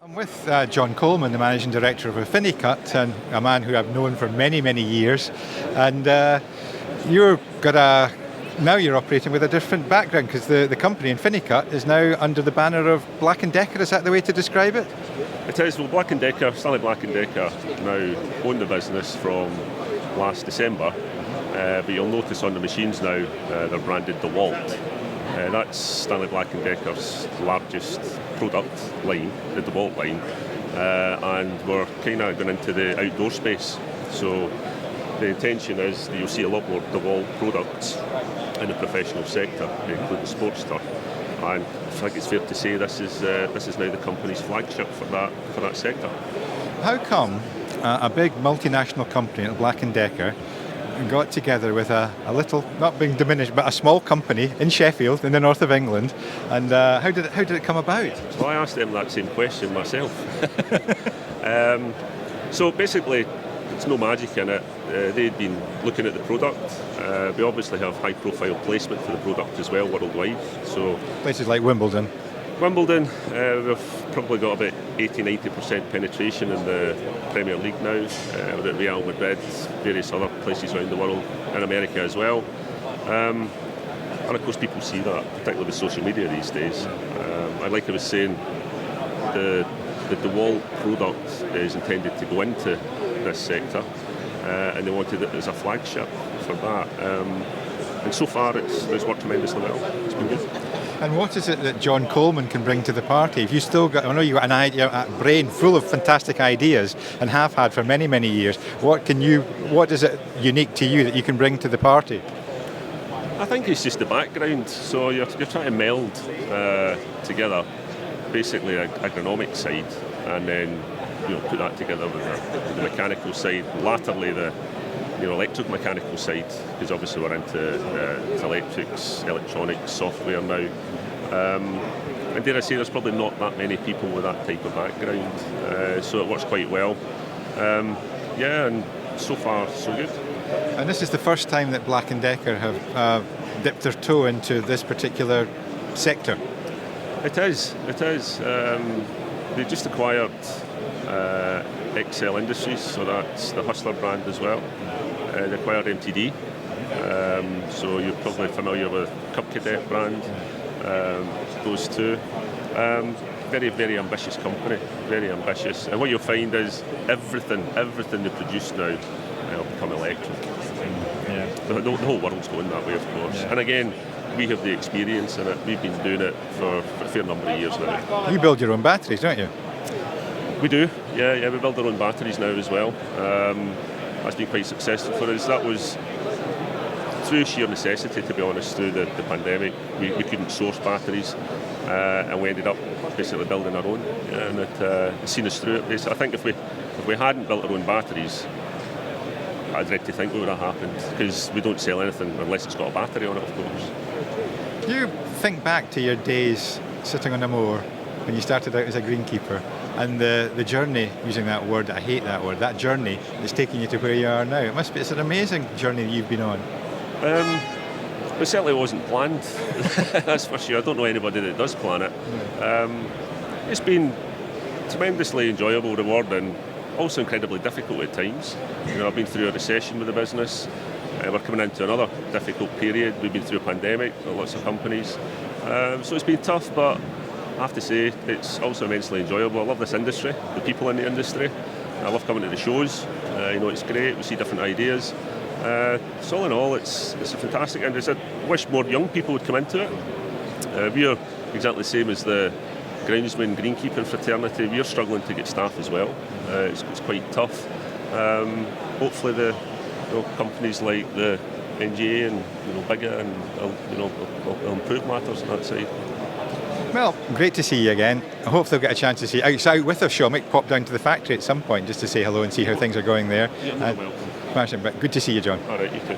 I'm with John Coleman, the Managing Director of Infinicut, and a man who I've known for many, many years. And now you're operating with a different background, because the company Infinicut is now under the banner of Black & Decker. Is that the way to describe it? It is. Well, Black & Decker, Stanley Black & Decker now own the business from last December. But you'll notice on the machines now they're branded DeWalt. That's Stanley Black & Decker's largest product line, the DeWalt line, and we're kind of going into the outdoor space. So the intention is that you'll see a lot more DeWalt products in the professional sector, including sports turf. And I think it's fair to say this is now the company's flagship for that sector. How come a big multinational company like Black & Decker got together with a little, not being diminished, but a small company in Sheffield in the north of England, and how did it come about? Well, I asked them that same question myself. So basically, it's no magic in it. They'd been looking at the product. We obviously have high profile placement for the product as well worldwide. So places like Wimbledon, we've probably got about 80-90% penetration in the Premier League now. We're at Real Madrid, various other places around the world, in America as well. And of course people see that, particularly with social media these days. Like I was saying, the DeWalt product is intended to go into this sector, and they wanted it as a flagship for that. And so far it's worked tremendously well. It's been good. And what is it that John Coleman can bring to the party? If you still got, I know you've got an idea, a brain full of fantastic ideas, and have had for many, many years. What is it unique to you that you can bring to the party? I think it's just the background. So you're trying to meld together, basically an agronomic side, and then put that together with the mechanical side. Latterly, the electromechanical side, because obviously we're into electrics, electronics, software now. And dare I say, there's probably not that many people with that type of background, so it works quite well. And so far so good. And this is the first time that Black & Decker have dipped their toe into this particular sector. It is. They just acquired Excel Industries, so that's the Hustler brand as well. They acquired MTD, so you're probably familiar with Cub Cadet brand, those two. Very, very ambitious company, very ambitious. And what you'll find is everything they produce now will become electric. Yeah. The whole world's going that way, of course. Yeah. And again, we have the experience in it. We've been doing it for a fair number of years now. You build your own batteries, don't you? We do, yeah. We build our own batteries now as well. That's been quite successful for us. That was through sheer necessity, to be honest, through the pandemic. We couldn't source batteries, and we ended up basically building our own, and it's seen us through it. I think if we hadn't built our own batteries, I'd dread to think what would have happened, because we don't sell anything unless it's got a battery on it, of course. You think back to your days sitting on a mower when you started out as a greenkeeper, and the journey, using that word, I hate that word, that journey is taking you to where you are now. It's an amazing journey that you've been on. It certainly wasn't planned, that's for sure. I don't know anybody that does plan it. It's been tremendously enjoyable, rewarding, also incredibly difficult at times. I've been through a recession with the business. We're coming into another difficult period. We've been through a pandemic with lots of companies. So it's been tough, but I have to say it's also immensely enjoyable. I love this industry, the people in the industry. I love coming to the shows. It's great. We see different ideas. So all in all, it's a fantastic industry. I wish more young people would come into it. We're exactly the same as the groundsman greenkeeping fraternity. We're struggling to get staff as well. It's quite tough. Hopefully the companies like the NGA and bigger and will improve matters on that side. Well, great to see you again. I hope they'll get a chance to see you out with us, Sean. Might pop down to the factory at some point just to say hello and see how things are going there. Yeah, you're welcome. But good to see you, John. All right, you too.